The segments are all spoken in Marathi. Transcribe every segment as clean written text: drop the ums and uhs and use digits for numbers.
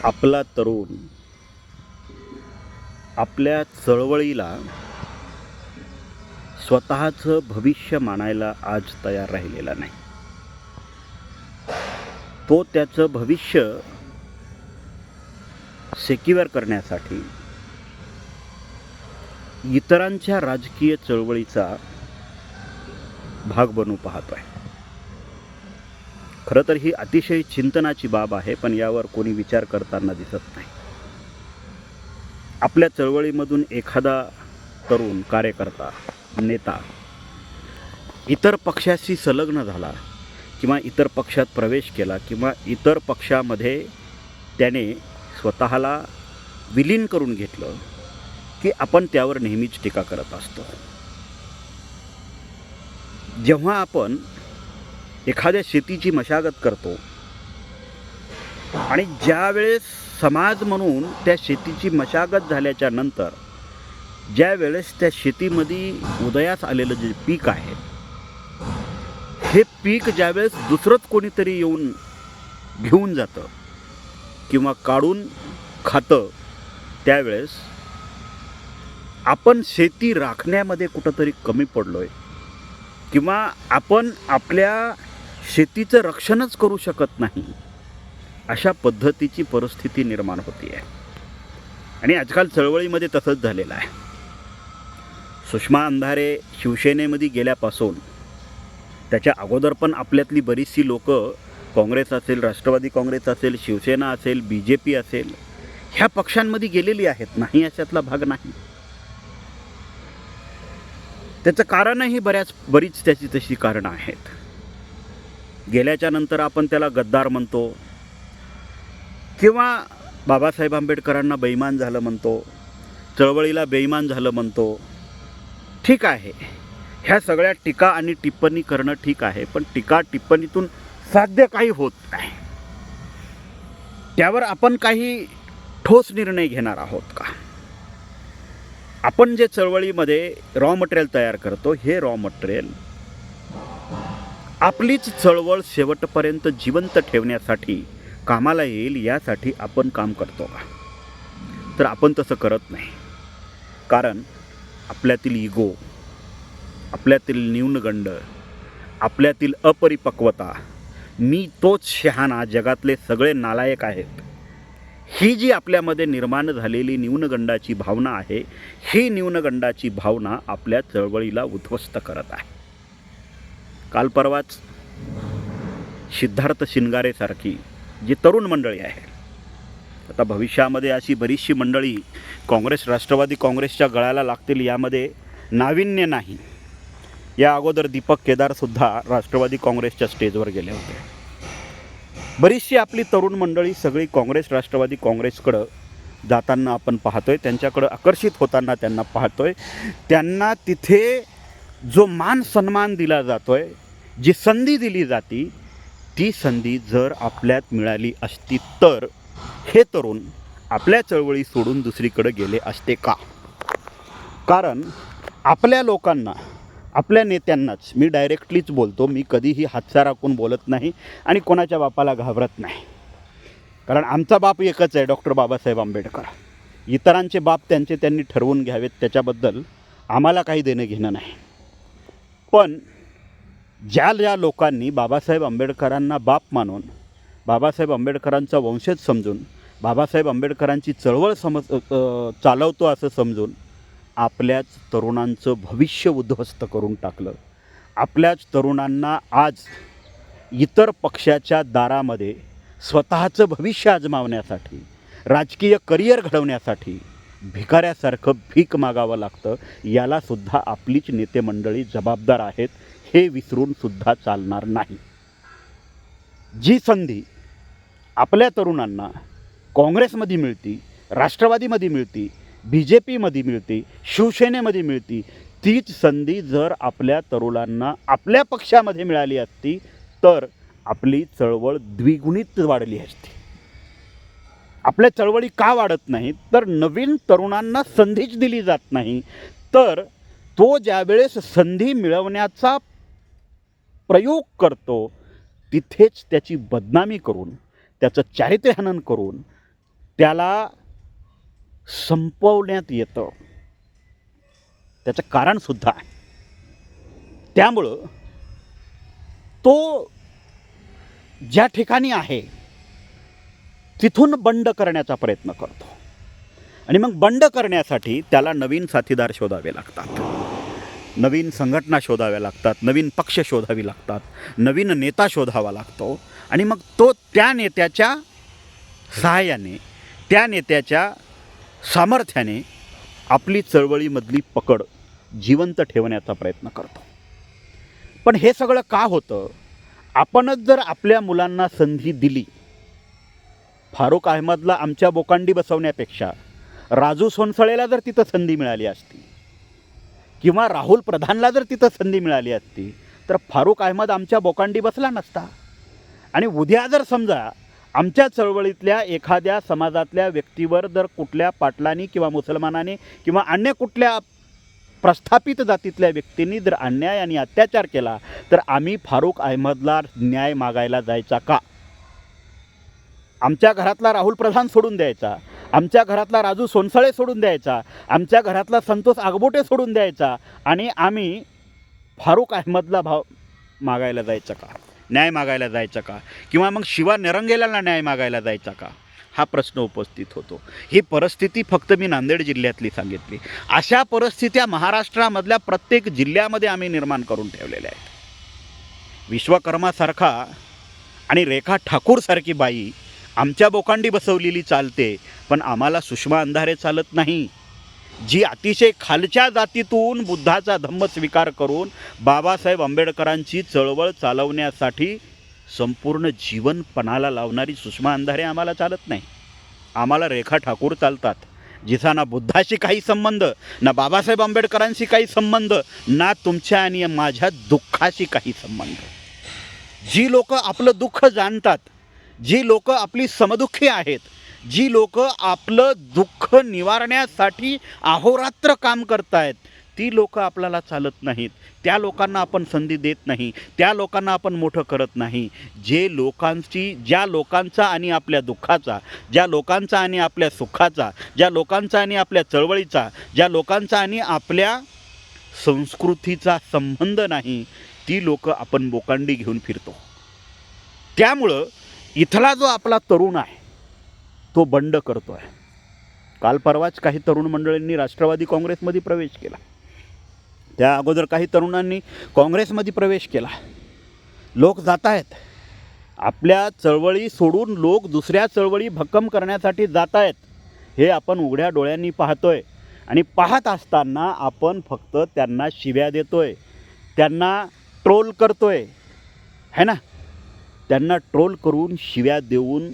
आपला तरुण आपल्या चळवळीला स्वतःचं भविष्य मानायला आज तयार राहिलेला नाही. तो त्याचं भविष्य सेक्युअर करण्यासाठी इतरांच्या राजकीय चळवळीचा भाग बनू पाहतोय. खरं तर ही अतिशय चिंतनाची बाब आहे, पण यावर कोणी विचार करताना दिसत नाही. आपल्या चळवळीमधून एखादा तरुण कार्यकर्ता, नेता इतर पक्षाशी संलग्न झाला किंवा इतर पक्षात प्रवेश केला किंवा इतर पक्षामध्ये त्याने स्वतःला विलीन करून घेतलं की आपण त्यावर नेहमीच टीका करत असतो. जेव्हा आपण एखाद्या शेतीची मशागत करतो आणि ज्या वेळेस समाज म्हणून त्या शेतीची मशागत झाल्याच्या नंतर ज्या वेळेस त्या शेतीमध्ये उदयास आलेलं जे पीक आहे, हे पीक ज्यावेळेस दुसरंच कोणीतरी येऊन घेऊन जातं किंवा काढून खातं, त्यावेळेस आपण शेती राखण्यामध्ये कुठंतरी कमी पडलोय किंवा आपण आपल्या शेतीचं रक्षणच करू शकत नाही, अशा पद्धतीची परिस्थिती निर्माण होती आहे. आणि आजकाल चळवळीमध्ये तसंच झालेलं आहे. सुषमा अंधारे शिवसेनेमध्ये गेल्यापासून त्याच्या अगोदर पण आपल्यातली बरीचशी लोक काँग्रेस असेल, राष्ट्रवादी काँग्रेस असेल, शिवसेना असेल, BJP असेल, ह्या पक्षांमध्ये गेलेली आहेत. नाही अशातला भाग नाही. त्याचं कारणही बरीच त्याची तशी कारणं आहेत. गेल्याच्या नंतर आपण त्याला गद्दार म्हणतो किंवा बाबासाहेब आंबेडकरांना बेईमान झालं म्हणतो, चळवळीला बेईमान झालं म्हणतो. ठीक आहे, ह्या सगळ्या टीका आणि टिप्पणी करणं ठीक आहे, पण टीका टिप्पणीतून साध्य काही होत नाही. त्यावर आपण काही ठोस निर्णय घेणार आहोत का? आपण जे चळवळीमध्ये रॉ मटेरियल तयार करतो, हे रॉ मटेरियल आपलीच चळवळ शेवटपर्यंत जिवंत ठेवण्यासाठी कामाला येईल, यासाठी आपण काम करतो का? तर आपण तसं करत नाही. कारण आपल्यातील इगो, आपल्यातील न्यूनगंड, आपल्यातील अपरिपक्वता, मी तोच शहाणा, जगातले सगळे नालायक आहेत, ही जी आपल्यामध्ये निर्माण झालेली न्यूनगंडाची भावना आहे, ही न्यूनगंडाची भावना आपल्या चळवळीला उद्ध्वस्त करत आहे. काल परवाच सिद्धार्थ शिंगारेसारखी जी तरुण मंडळी आहे, आता भविष्यामध्ये अशी बरीचशी मंडळी काँग्रेस, राष्ट्रवादी काँग्रेसच्या गळाला लागतील, यामध्ये नाविन्य नाही. या अगोदर दीपक केदारसुद्धा राष्ट्रवादी काँग्रेसच्या स्टेजवर गेले होते. बरीचशी आपली तरुण मंडळी सगळी काँग्रेस, राष्ट्रवादी काँग्रेसकडं जाताना आपण पाहतोय, त्यांच्याकडं आकर्षित होताना त्यांना पाहतोय. त्यांना तिथे जो मान सन्मान दिला जातोय, जी संधी दिली जाती, ती संधी जर आपल्यात मिळाली असती तर हे तरुण आपल्या चळवळी सोडून दुसरीकडे गेले असते का? कारण आपल्या लोकांना, आपल्या नेत्यांनाच, मी डायरेक्टलीच बोलतो, मी कधीही हातचा राखून बोलत नाही आणि कोणाच्या बापाला घाबरत नाही. कारण आमचा बाप एकच आहे, डॉक्टर बाबासाहेब आंबेडकर. इतरांचे बाप त्यांनी ठरवून घ्यावेत, त्याच्याबद्दल आम्हाला काही देणं घेणं नाही. पण ज्या लोकांनी बाबासाहेब आंबेडकरांना बाप मानून, बाबासाहेब आंबेडकरांचा वंशज समजून, बाबासाहेब आंबेडकरांची चळवळ चालवतो असं समजून आपल्याच तरुणांचं भविष्य उद्ध्वस्त करून टाकलं. आपल्याच तरुणांना आज इतर पक्षाच्या दारामध्ये स्वतःचं भविष्य आजमावण्यासाठी, राजकीय करिअर घडवण्यासाठी भिकाऱ्यासारखं भीक मागावं लागतं. यालासुद्धा आपलीच नेते मंडळी जबाबदार आहेत, हे विसरूनसुद्धा चालणार नाही. जी संधी आपल्या तरुणांना काँग्रेसमध्ये मिळती, राष्ट्रवादीमध्ये मिळती, BJPमध्ये मिळती, शिवसेनेमध्ये मिळती, तीच संधी जर आपल्या तरुणांना आपल्या पक्षामध्ये मिळाली असती तर आपली चळवळ द्विगुणित वाढली असती. आपल्या चळवळी का वाढत नाही? तर नवीन तरुणांना संधीच दिली जात नाही. तर तो ज्यावेळेस संधी मिळवण्याचा प्रयोग करतो, तिथेच त्याची बदनामी करून, त्याचं चारित्र्यहनन करून त्याला संपवण्यात येतं. त्याचं कारणसुद्धा आहे. त्यामुळं तो ज्या ठिकाणी आहे तिथून बंड करण्याचा प्रयत्न करतो. आणि मग बंड करण्यासाठी त्याला नवीन साथीदार शोधावे लागतात, नवीन संघटना शोधाव्या लागतात, नवीन पक्ष शोधावी लागतात, नवीन नेता शोधावा लागतो. आणि मग तो त्या नेत्याच्या सहाय्याने, त्या नेत्याच्या सामर्थ्याने आपली चळवळीमधली पकड जिवंत ठेवण्याचा प्रयत्न करतो. पण हे सगळं का होतं? आपणच जर आपल्या मुलांना संधी दिली, फारुख अहमदला आमच्या बोकांडी बसवण्यापेक्षा राजू सोनसळेला जर तिथं संधी मिळाली असती, किंवा राहुल प्रधानला जर तिथं संधी मिळाली असती, तर फारुख अहमद आमच्या बोकांडी बसला नसता. आणि उद्या जर समजा आमच्या चळवळीतल्या एखाद्या समाजातल्या व्यक्तीवर जर कुठल्या पाटलांनी किंवा मुसलमानाने किंवा अन्य कुठल्या प्रस्थापित जातीतल्या व्यक्तींनी जर अन्याय आणि अत्याचार केला, तर आम्ही फारुख अहमदला न्याय मागायला जायचा का? आमच्या घरातला राहुल प्रधान सोडून द्यायचा, आमच्या घरातला राजू सोनसळे सोडून द्यायचा, आमच्या घरातला संतोष आगबोटे सोडून द्यायचा, आणि आम्ही फारुख अहमदला मागायला जायचं का? न्याय मागायला जायचं का? किंवा मग शिवा निरंगेला न्याय मागायला जायचा का? हा प्रश्न उपस्थित होतो. ही परिस्थिती फक्त मी नांदेड जिल्ह्यातली सांगितली. अशा परिस्थित्या महाराष्ट्रामधल्या प्रत्येक जिल्ह्यामध्ये आम्ही निर्माण करून ठेवलेल्या आहेत. विश्वकर्मासारखा आणि रेखा ठाकूरसारखी बाई आमच्या बोकांडी बसवलेली चालते, पण आम्हाला सुषमा अंधारे चालत नाही, जी अतिशय खालच्या जातीतून बुद्धाचा धम्म स्वीकार करून बाबासाहेब आंबेडकरांची चळवळ चालवण्यासाठी संपूर्ण जीवन पणाला लावणारी सुषमा अंधारे आम्हाला चालत नाही. आम्हाला रेखा ठाकूर चालतात, जिचा ना बुद्धाशी काही संबंध, ना बाबासाहेब आंबेडकरांशी काही संबंध, ना तुमच्या आणि माझ्या दुःखाशी काही संबंध. जी लोक आपलं दुःख जाणतात, जी लोक आपली समदुःखी आहेत, जी लोक आपलं दुःख निवारण्यासाठी अहोरात्र काम करतायत, ती लोक आपल्याला चालत नाहीत. त्या लोकांना आपण संधी देत नाही, त्या लोकांना आपण मोठं करत नाही. ज्या लोकांचा आणि आपल्या दुःखाचा, ज्या लोकांचा आणि आपल्या सुखाचा, ज्या लोकांचा आणि आपल्या चळवळीचा, ज्या लोकांचा आणि आपल्या संस्कृतीचा संबंध नाही, ती लोक आपण बोकांडी घेऊन फिरतो. त्यामुळं इथला जो आपला तरुण आहे तो बंड करतो आहे. काल परवाच काही तरुण मंडळींनी राष्ट्रवादी काँग्रेसमध्ये प्रवेश केला, त्या अगोदर काही तरुणांनी काँग्रेसमध्ये प्रवेश केला. लोक जात आहेत, आपल्या चळवळी सोडून लोक दुसऱ्या चळवळी भक्कम करण्यासाठी जात आहेत, हे आपण उघड्या डोळ्यांनी पाहतोय. आणि पाहत असताना आपण फक्त त्यांना शिव्या देतोय, त्यांना ट्रोल करतोय, है ना? त्यांना ट्रोल करून शिव्या देऊन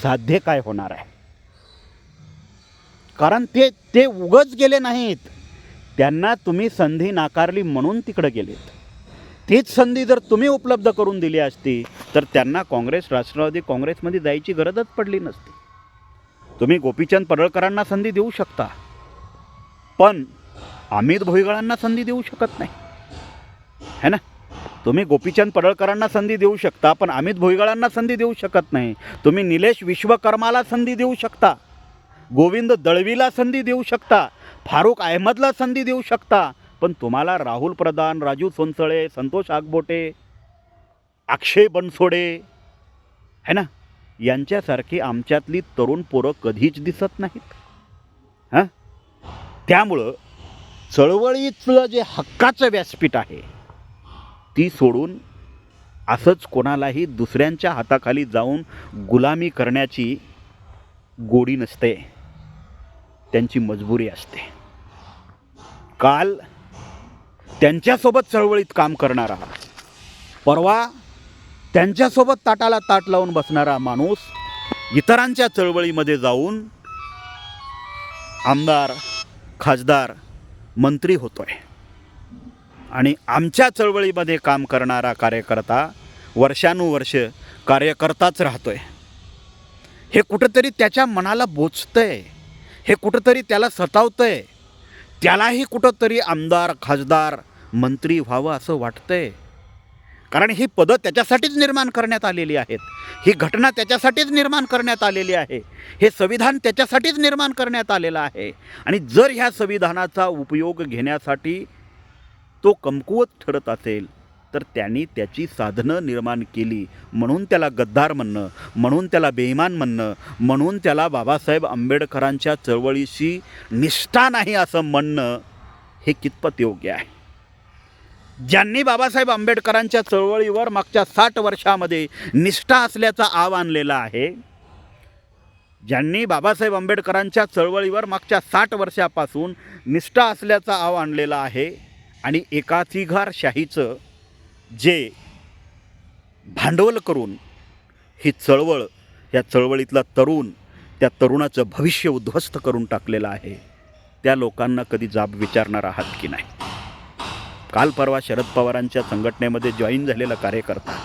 साध्य काय होणार आहे? कारण ते उगाच गेले नाहीत, त्यांना तुम्ही संधी नाकारली म्हणून तिकडे गेलेत. तीच संधी जर तुम्ही उपलब्ध करून दिली असती तर त्यांना राष्ट्रवादी काँग्रेसमध्ये जायची गरजच पडली नसती. तुम्ही गोपीचंद पडळकरांना संधी देऊ शकता, पण अमित भुईगळांना संधी देऊ शकत नाही, है ना? तुम्ही गोपीचंद पडळकरांना संधी देऊ शकता, पण अमित भुईगळांना संधी देऊ शकत नाही. तुम्ही निलेश विश्वकर्माला संधी देऊ शकता, गोविंद दळवीला संधी देऊ शकता, फारुख अहमदला संधी देऊ शकता, पण तुम्हाला राहुल प्रधान, राजू सोनसळे, संतोष आगबोटे, अक्षय बनसोडे, है ना, यांच्यासारखी आमच्यातली तरुण पोरं कधीच दिसत नाहीत. हां, त्यामुळं चळवळीतलं जे हक्काचं व्यासपीठ आहे ती सोडून असंच कोणालाही दुसऱ्यांच्या हाताखाली जाऊन गुलामी करण्याची गोडी नसते, त्यांची मजबुरी असते. काल त्यांच्यासोबत चळवळीत काम करणारा, परवा त्यांच्यासोबत ताटाला ताट लावून बसणारा माणूस इतरांच्या चळवळीमध्ये जाऊन आमदार, खासदार, मंत्री होतोय. आणि आमच्या चळवळीमध्ये काम करणारा कार्यकर्ता वर्षानुवर्ष कार्यकर्ताच राहतोय. हे कुठंतरी त्याच्या मनाला बोचतंय, हे कुठंतरी त्याला सतावतंय, त्यालाही कुठंतरी आमदार, खासदार, मंत्री व्हावं असं वाटतंय. कारण ही पदं त्याच्यासाठीच निर्माण करण्यात आलेली आहेत, ही घटना त्याच्यासाठीच निर्माण करण्यात आलेली आहे, हे संविधान त्याच्यासाठीच निर्माण करण्यात आलेलं आहे. आणि जर ह्या संविधानाचा उपयोग घेण्यासाठी तो कमकुवत ठरत असेल तर त्यांनी त्याची साधनं निर्माण केली, म्हणून त्याला गद्दार म्हणणं, म्हणून त्याला बेईमान म्हणणं, म्हणून त्याला बाबासाहेब आंबेडकरांच्या चळवळीशी निष्ठा नाही असं म्हणणं हे कितपत योग्य आहे. ज्यांनी बाबासाहेब आंबेडकरांच्या चळवळीवर मागच्या 60 वर्षामध्ये निष्ठा असल्याचा आव आणलेला आहे, ज्यांनी बाबासाहेब आंबेडकरांच्या चळवळीवर मागच्या 60 वर्षापासून निष्ठा असल्याचा आव आणलेला आहे आणि एकाधिकारशाहीचं जे भांडवल करून ही चळवळ, या चळवळीतला तरुण, त्या तरुणाचं भविष्य उद्ध्वस्त करून टाकलेलं आहे, त्या लोकांना कधी जाब विचारणार आहात की नाही. काल परवा शरद पवारांच्या संघटनेमध्ये जॉईन झालेला कार्यकर्ता,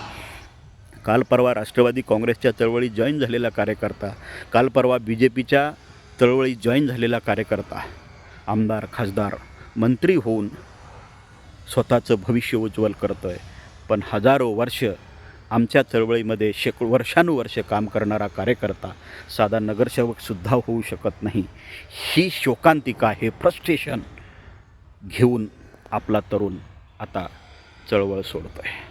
काल परवा राष्ट्रवादी काँग्रेसच्या चळवळीत जॉईन झालेला कार्यकर्ता, काल परवा BJPच्या चळवळीत जॉईन झालेला कार्यकर्ता आमदार, खासदार, मंत्री होऊन स्वतःचं भविष्य उज्ज्वल करतो आहे. पण हजारो वर्ष आमच्या चळवळीमध्ये वर्षानुवर्ष काम करणारा कार्यकर्ता साधा नगरसेवकसुद्धा होऊ शकत नाही. ही शोकांतिका, हे फ्रस्ट्रेशन घेऊन आपला तरुण आता चळवळ सोडतो आहे.